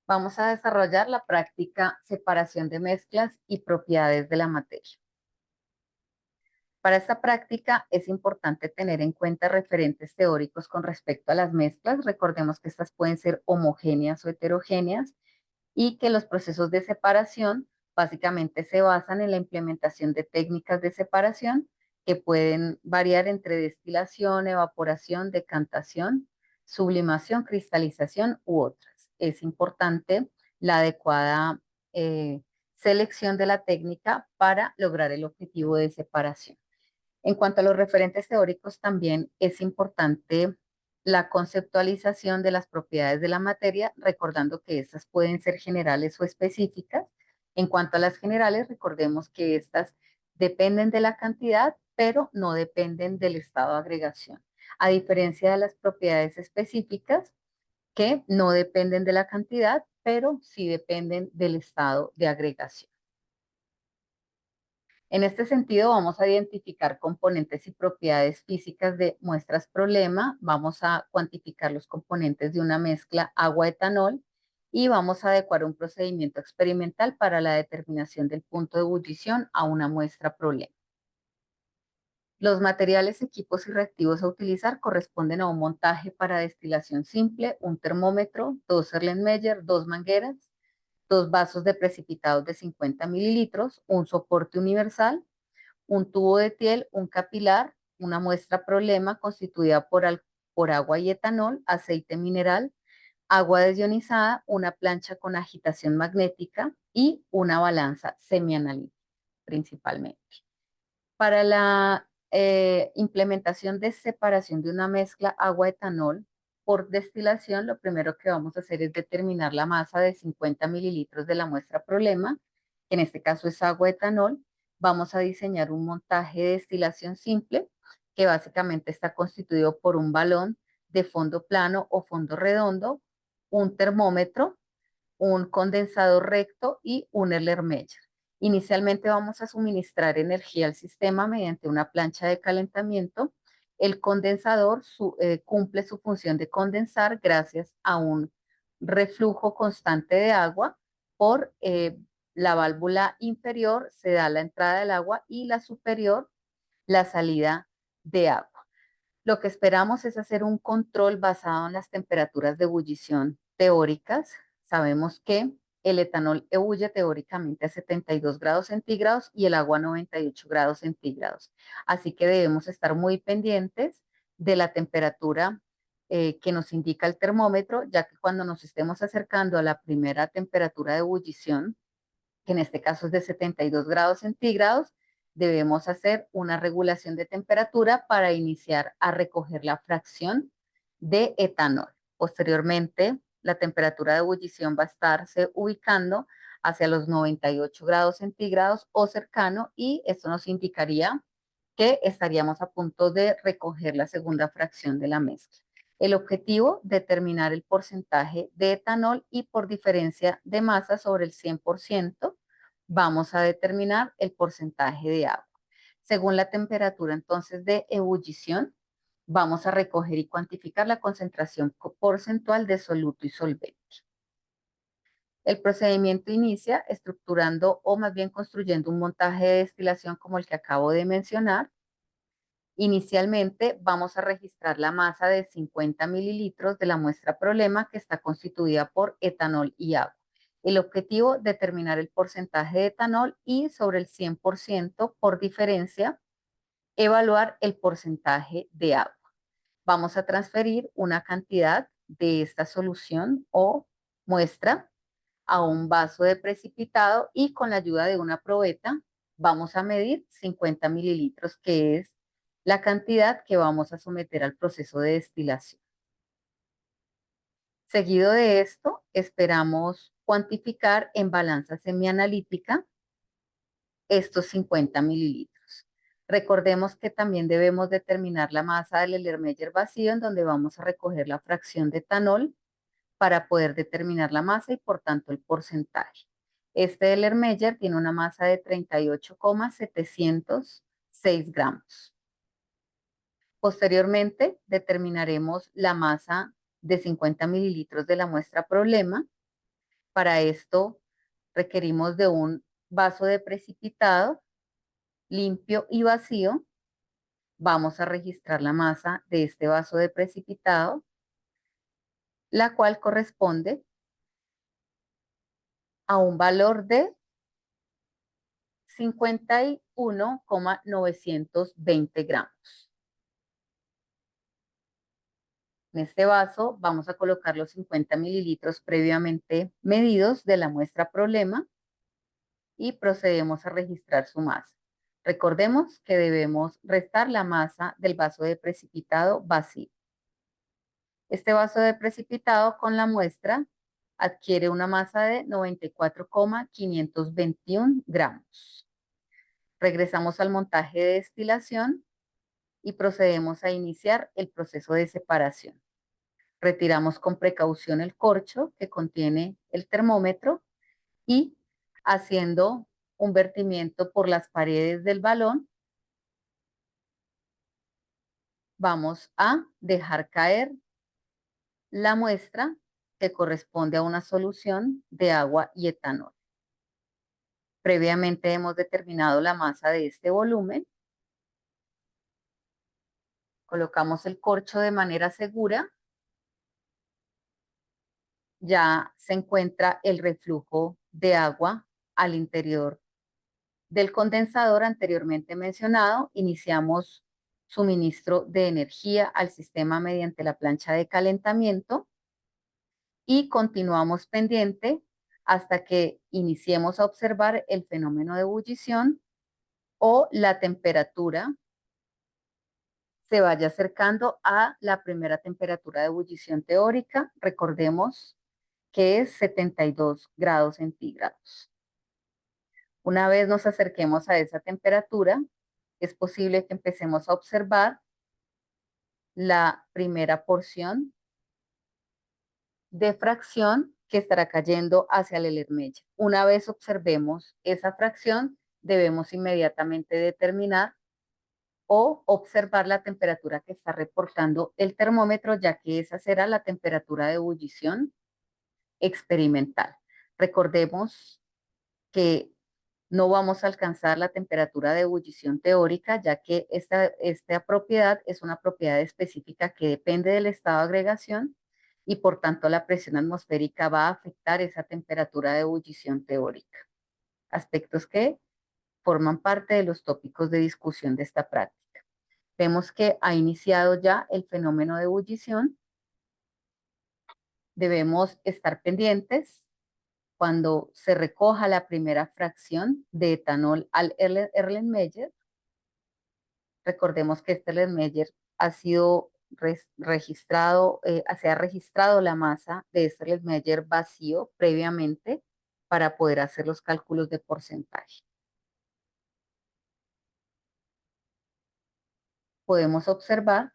Vamos a desarrollar la práctica separación de mezclas y propiedades de la materia. Para esta práctica es importante tener en cuenta referentes teóricos con respecto a las mezclas. Recordemos que estas pueden ser homogéneas o heterogéneas y que los procesos de separación básicamente se basan en la implementación de técnicas de separación que pueden variar entre destilación, evaporación, decantación, sublimación, cristalización u otras. Es importante la adecuada eh, selección de la técnica para lograr el objetivo de separación. En cuanto a los referentes teóricos, también es importante la conceptualización de las propiedades de la materia, recordando que estas pueden ser generales o específicas. En cuanto a las generales, recordemos que estas dependen de la cantidad, pero no dependen del estado de agregación. A diferencia de las propiedades específicas, que no dependen de la cantidad, pero sí dependen del estado de agregación. En este sentido, vamos a identificar componentes y propiedades físicas de muestras problema, vamos a cuantificar los componentes de una mezcla agua-etanol y vamos a adecuar un procedimiento experimental para la determinación del punto de ebullición a una muestra problema. Los materiales, equipos y reactivos a utilizar corresponden a un montaje para destilación simple, un termómetro, dos Erlenmeyer, dos mangueras, dos vasos de precipitados de 50 mililitros, un soporte universal, un tubo de Thiel, un capilar, una muestra problema constituida por agua y etanol, aceite mineral, agua desionizada, una plancha con agitación magnética y una balanza semianalítica principalmente. Para la implementación de separación de una mezcla agua-etanol por destilación, lo primero que vamos a hacer es determinar la masa de 50 mililitros de la muestra problema, que en este caso es agua-etanol. Vamos a diseñar un montaje de destilación simple, que básicamente está constituido por un balón de fondo plano o fondo redondo, un termómetro, un condensador recto y un Erlenmeyer. Inicialmente vamos a suministrar energía al sistema mediante una plancha de calentamiento. El condensador cumple su función de condensar gracias a un reflujo constante de agua por la válvula inferior se da la entrada del agua y la superior la salida de agua. Lo que esperamos es hacer un control basado en las temperaturas de ebullición teóricas. Sabemos que el etanol ebulle teóricamente a 72 grados centígrados y el agua a 98 grados centígrados. Así que debemos estar muy pendientes de la temperatura que nos indica el termómetro, ya que cuando nos estemos acercando a la primera temperatura de ebullición, que en este caso es de 72 grados centígrados, debemos hacer una regulación de temperatura para iniciar a recoger la fracción de etanol. Posteriormente, la temperatura de ebullición va a estarse ubicando hacia los 98 grados centígrados o cercano y esto nos indicaría que estaríamos a punto de recoger la segunda fracción de la mezcla. El objetivo, determinar el porcentaje de etanol y por diferencia de masa sobre el 100%, vamos a determinar el porcentaje de agua. Según la temperatura entonces de ebullición, vamos a recoger y cuantificar la concentración porcentual de soluto y solvente. El procedimiento inicia estructurando o más bien construyendo un montaje de destilación como el que acabo de mencionar. Inicialmente vamos a registrar la masa de 50 mililitros de la muestra problema que está constituida por etanol y agua. El objetivo, determinar el porcentaje de etanol y sobre el 100% por diferencia, evaluar el porcentaje de agua. Vamos a transferir una cantidad de esta solución o muestra a un vaso de precipitado y con la ayuda de una probeta vamos a medir 50 mililitros, que es la cantidad que vamos a someter al proceso de destilación. Seguido de esto, esperamos cuantificar en balanza semianalítica estos 50 mililitros. Recordemos que también debemos determinar la masa del Erlenmeyer vacío, en donde vamos a recoger la fracción de etanol para poder determinar la masa y por tanto el porcentaje. Este Erlenmeyer tiene una masa de 38,706 gramos. Posteriormente determinaremos la masa de 50 mililitros de la muestra problema Para esto requerimos de un vaso de precipitado limpio y vacío. Vamos a registrar la masa de este vaso de precipitado, la cual corresponde a un valor de 51,920 gramos. En este vaso vamos a colocar los 50 mililitros previamente medidos de la muestra problema y procedemos a registrar su masa. Recordemos que debemos restar la masa del vaso de precipitado vacío. Este vaso de precipitado con la muestra adquiere una masa de 94,521 gramos. Regresamos al montaje de destilación y procedemos a iniciar el proceso de separación. Retiramos con precaución el corcho que contiene el termómetro y haciendo un vertimiento por las paredes del balón, vamos a dejar caer la muestra que corresponde a una solución de agua y etanol. Previamente hemos determinado la masa de este volumen. Colocamos el corcho de manera segura. Ya se encuentra el reflujo de agua al interior del condensador anteriormente mencionado. Iniciamos suministro de energía al sistema mediante la plancha de calentamiento y continuamos pendiente hasta que iniciemos a observar el fenómeno de ebullición o la temperatura se vaya acercando a la primera temperatura de ebullición teórica. Recordemos que es 72 grados centígrados. Una vez nos acerquemos a esa temperatura, es posible que empecemos a observar la primera porción de fracción que estará cayendo hacia el Erlenmeyer. Una vez observemos esa fracción, debemos inmediatamente determinar o observar la temperatura que está reportando el termómetro, ya que esa será la temperatura de ebullición experimental. Recordemos que no vamos a alcanzar la temperatura de ebullición teórica, ya que esta propiedad es una propiedad específica que depende del estado de agregación y por tanto la presión atmosférica va a afectar esa temperatura de ebullición teórica. Aspectos que forman parte de los tópicos de discusión de esta práctica. Vemos que ha iniciado ya el fenómeno de ebullición. Debemos estar pendientes cuando se recoja la primera fracción de etanol al Erlenmeyer. Recordemos que este Erlenmeyer ha sido registrado, se ha registrado la masa de este Erlenmeyer vacío previamente para poder hacer los cálculos de porcentaje. Podemos observar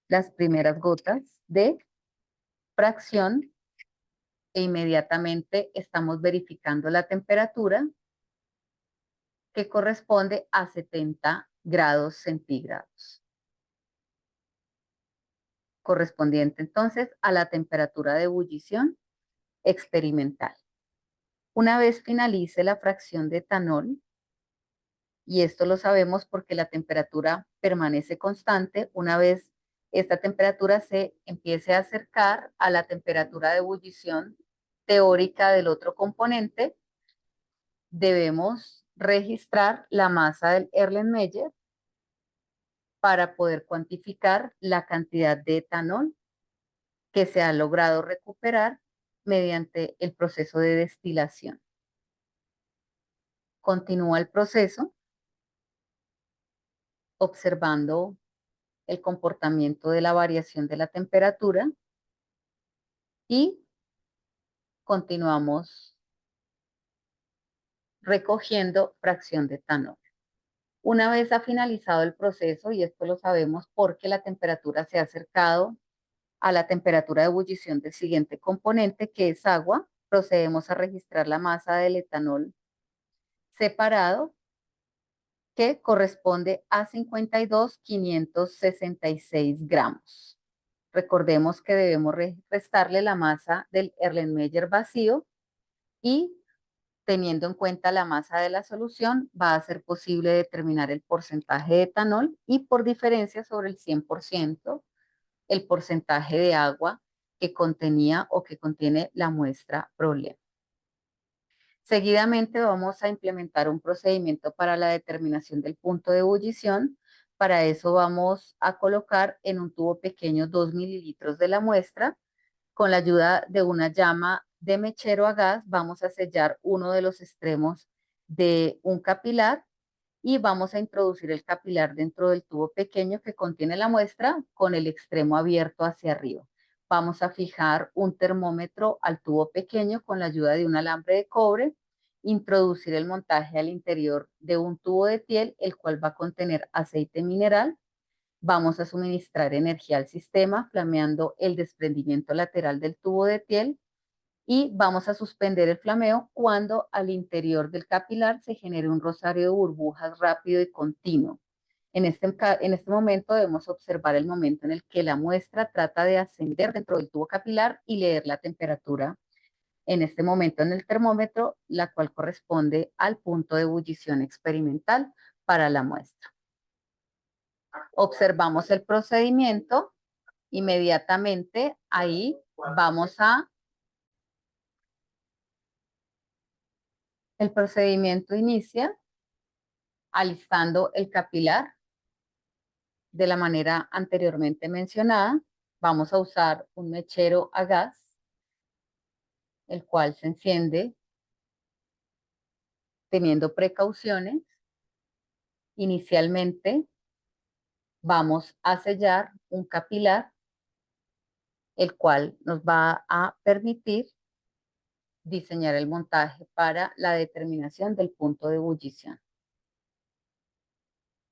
las primeras gotas de fracción e inmediatamente estamos verificando la temperatura que corresponde a 70 grados centígrados, correspondiente entonces a la temperatura de ebullición experimental. Una vez finalice la fracción de etanol, y esto lo sabemos porque la temperatura permanece constante, una vez esta temperatura se empiece a acercar a la temperatura de ebullición teórica del otro componente, debemos registrar la masa del Erlenmeyer para poder cuantificar la cantidad de etanol que se ha logrado recuperar mediante el proceso de destilación. Continúa el proceso observando el comportamiento de la variación de la temperatura y continuamos recogiendo fracción de etanol. Una vez ha finalizado el proceso, y esto lo sabemos porque la temperatura se ha acercado a la temperatura de ebullición del siguiente componente, que es agua, procedemos a registrar la masa del etanol separado, que corresponde a 52,566 gramos. Recordemos que debemos restarle la masa del Erlenmeyer vacío y teniendo en cuenta la masa de la solución, va a ser posible determinar el porcentaje de etanol y por diferencia sobre el 100%, el porcentaje de agua que contenía o que contiene la muestra problema. Seguidamente vamos a implementar un procedimiento para la determinación del punto de ebullición. Para eso vamos a colocar en un tubo pequeño 2 mililitros de la muestra. Con la ayuda de una llama de mechero a gas vamos a sellar uno de los extremos de un capilar y vamos a introducir el capilar dentro del tubo pequeño que contiene la muestra con el extremo abierto hacia arriba. Vamos a fijar un termómetro al tubo pequeño con la ayuda de un alambre de cobre, introducir el montaje al interior de un tubo de piel, el cual va a contener aceite mineral. Vamos a suministrar energía al sistema, flameando el desprendimiento lateral del tubo de piel y vamos a suspender el flameo cuando al interior del capilar se genere un rosario de burbujas rápido y continuo. En este momento debemos observar el momento en el que la muestra trata de ascender dentro del tubo capilar y leer la temperatura en este momento en el termómetro, la cual corresponde al punto de ebullición experimental para la muestra. Observamos el procedimiento, inmediatamente ahí vamos a el procedimiento inicia alistando el capilar de la manera anteriormente mencionada. Vamos a usar un mechero a gas, el cual se enciende teniendo precauciones. Inicialmente vamos a sellar un capilar, el cual nos va a permitir diseñar el montaje para la determinación del punto de ebullición.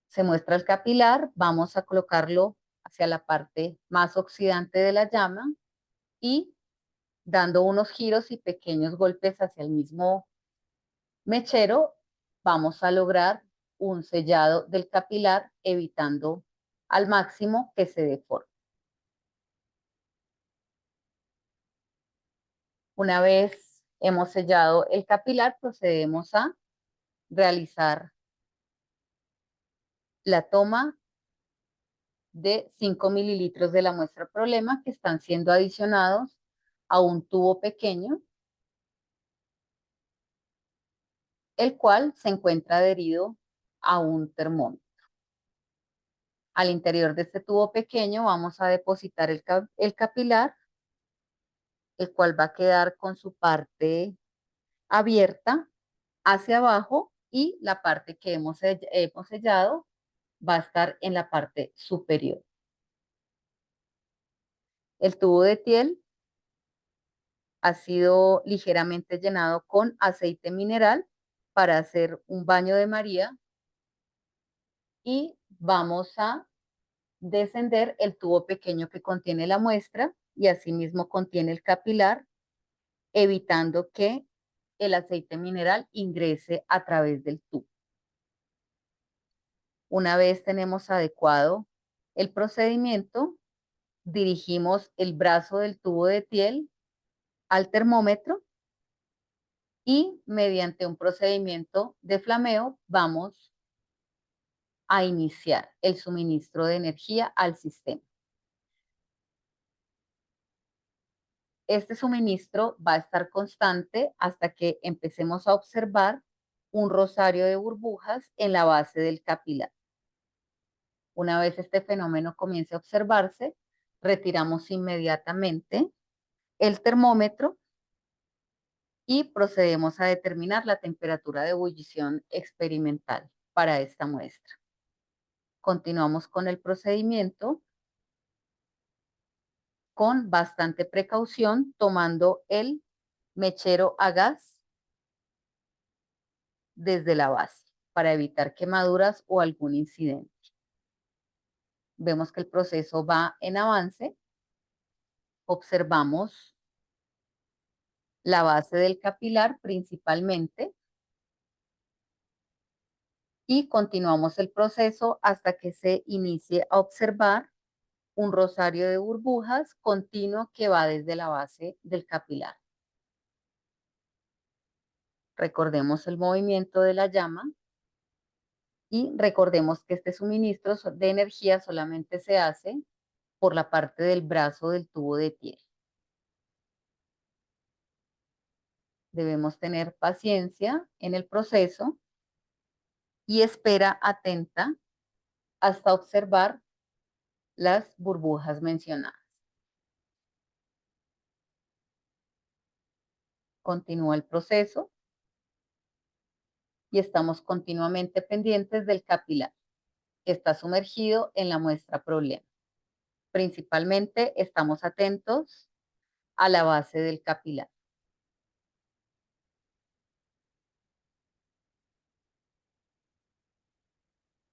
Se muestra el capilar, vamos a colocarlo hacia la parte más oxidante de la llama y dando unos giros y pequeños golpes hacia el mismo mechero, vamos a lograr un sellado del capilar, evitando al máximo que se deforme. Una vez hemos sellado el capilar, procedemos a realizar la toma de 5 mililitros de la muestra problema que están siendo adicionados a un tubo pequeño, el cual se encuentra adherido a un termómetro. Al interior de este tubo pequeño vamos a depositar el capilar, el cual va a quedar con su parte abierta hacia abajo y la parte que hemos sellado va a estar en la parte superior. El tubo de piel ha sido ligeramente llenado con aceite mineral para hacer un baño de María y vamos a descender el tubo pequeño que contiene la muestra y asimismo contiene el capilar, evitando que el aceite mineral ingrese a través del tubo. Una vez tenemos adecuado el procedimiento, dirigimos el brazo del tubo de piel al termómetro y mediante un procedimiento de flameo vamos a iniciar el suministro de energía al sistema. Este suministro va a estar constante hasta que empecemos a observar un rosario de burbujas en la base del capilar. Una vez este fenómeno comience a observarse, retiramos inmediatamente el termómetro y procedemos a determinar la temperatura de ebullición experimental para esta muestra. Continuamos con el procedimiento con bastante precaución, tomando el mechero a gas desde la base para evitar quemaduras o algún incidente. Vemos que el proceso va en avance. Observamos la base del capilar principalmente y continuamos el proceso hasta que se inicie a observar un rosario de burbujas continuo que va desde la base del capilar. Recordemos el movimiento de la llama y recordemos que este suministro de energía solamente se hace por la parte del brazo del tubo de piel. Debemos tener paciencia en el proceso y espera atenta hasta observar las burbujas mencionadas. Continúa el proceso y estamos continuamente pendientes del capilar, que está sumergido en la muestra problema. Principalmente estamos atentos a la base del capilar.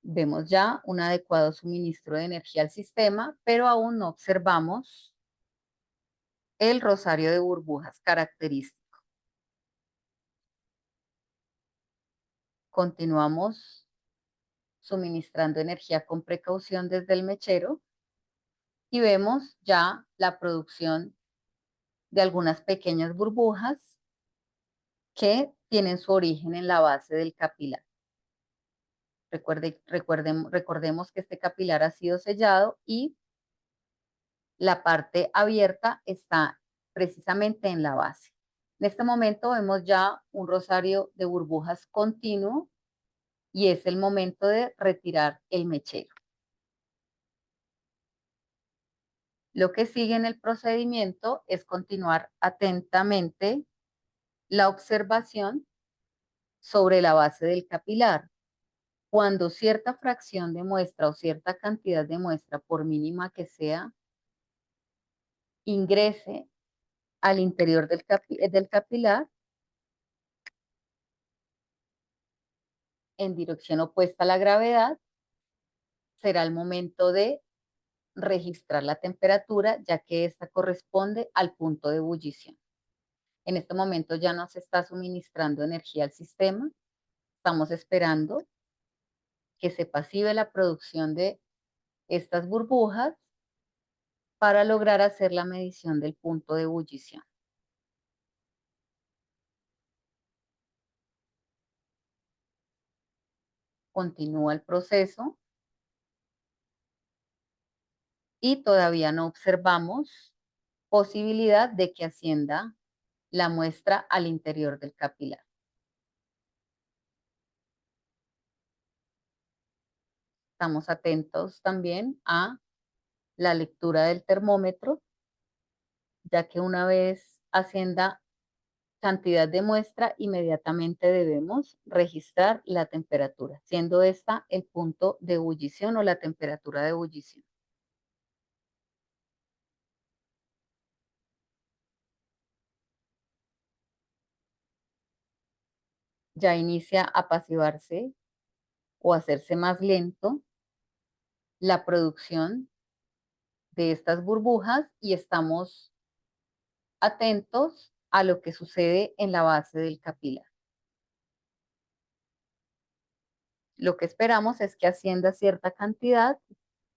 Vemos ya un adecuado suministro de energía al sistema, pero aún no observamos el rosario de burbujas característico. Continuamos suministrando energía con precaución desde el mechero y vemos ya la producción de algunas pequeñas burbujas que tienen su origen en la base del capilar. Recordemos que este capilar ha sido sellado y la parte abierta está precisamente en la base. En este momento vemos ya un rosario de burbujas continuo y es el momento de retirar el mechero. Lo que sigue en el procedimiento es continuar atentamente la observación sobre la base del capilar. Cuando cierta fracción de muestra o cierta cantidad de muestra, por mínima que sea, ingrese al interior del capilar en dirección opuesta a la gravedad, será el momento de registrar la temperatura, ya que esta corresponde al punto de ebullición. En este momento ya no se está suministrando energía al sistema, estamos esperando que se pasive la producción de estas burbujas para lograr hacer la medición del punto de ebullición. Continúa el proceso y todavía no observamos posibilidad de que ascienda la muestra al interior del capilar. Estamos atentos también a la lectura del termómetro, ya que una vez ascienda cantidad de muestra, inmediatamente debemos registrar la temperatura, siendo esta el punto de ebullición o la temperatura de ebullición. Ya inicia a apaciguarse o hacerse más lento la producción de estas burbujas y estamos atentos a lo que sucede en la base del capilar. Lo que esperamos es que ascienda cierta cantidad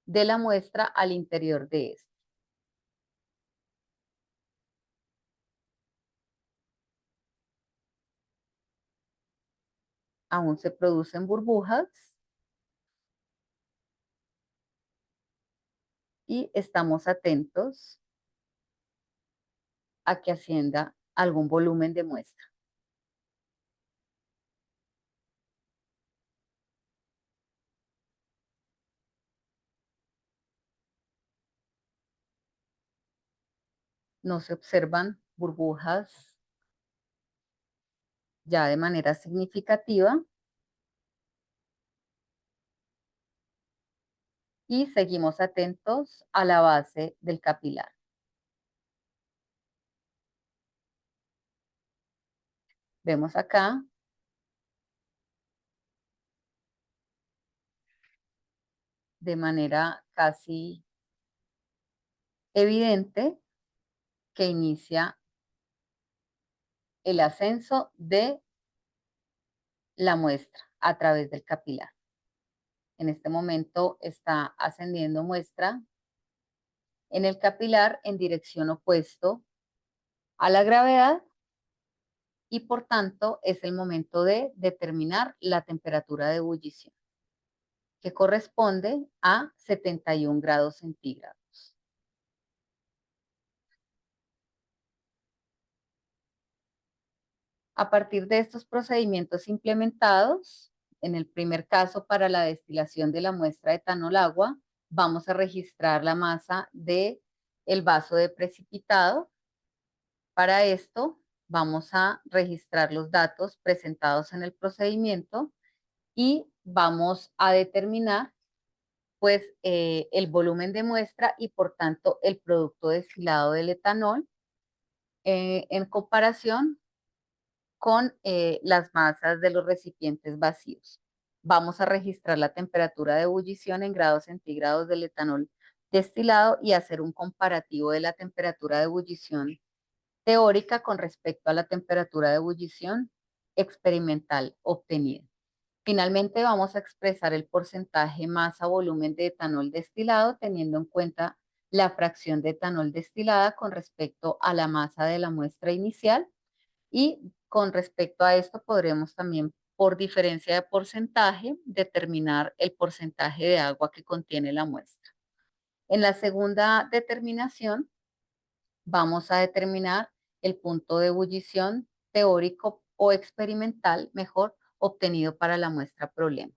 de la muestra al interior de este. Aún se producen burbujas y estamos atentos a que ascienda algún volumen de muestra. No se observan burbujas ya de manera significativa y seguimos atentos a la base del capilar. Vemos acá de manera casi evidente que inicia el ascenso de la muestra a través del capilar. En este momento está ascendiendo muestra en el capilar en dirección opuesto a la gravedad y por tanto es el momento de determinar la temperatura de ebullición, que corresponde a 71 grados centígrados. A partir de estos procedimientos implementados, en el primer caso para la destilación de la muestra de etanol agua, vamos a registrar la masa del vaso de precipitado. Para esto, vamos a registrar los datos presentados en el procedimiento y vamos a determinar pues el volumen de muestra y por tanto el producto destilado del etanol en comparación con las masas de los recipientes vacíos. Vamos a registrar la temperatura de ebullición en grados centígrados del etanol destilado y hacer un comparativo de la temperatura de ebullición teórica con respecto a la temperatura de ebullición experimental obtenida. Finalmente, vamos a expresar el porcentaje masa-volumen de etanol destilado teniendo en cuenta la fracción de etanol destilada con respecto a la masa de la muestra inicial y con respecto a esto podremos también, por diferencia de porcentaje, determinar el porcentaje de agua que contiene la muestra. En la segunda determinación, vamos a determinar el punto de ebullición teórico o experimental, mejor, obtenido para la muestra problema.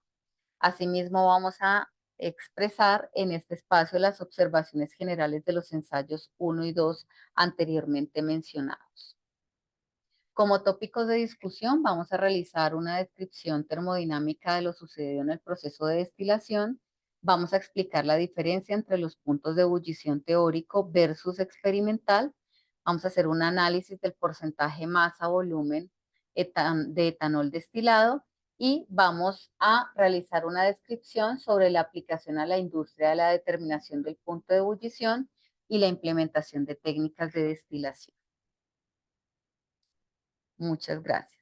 Asimismo, vamos a expresar en este espacio las observaciones generales de los ensayos 1 y 2 anteriormente mencionados. Como tópicos de discusión, vamos a realizar una descripción termodinámica de lo sucedido en el proceso de destilación. Vamos a explicar la diferencia entre los puntos de ebullición teórico versus experimental. Vamos a hacer un análisis del porcentaje masa-volumen de etanol destilado y vamos a realizar una descripción sobre la aplicación a la industria de la determinación del punto de ebullición y la implementación de técnicas de destilación. Muchas gracias.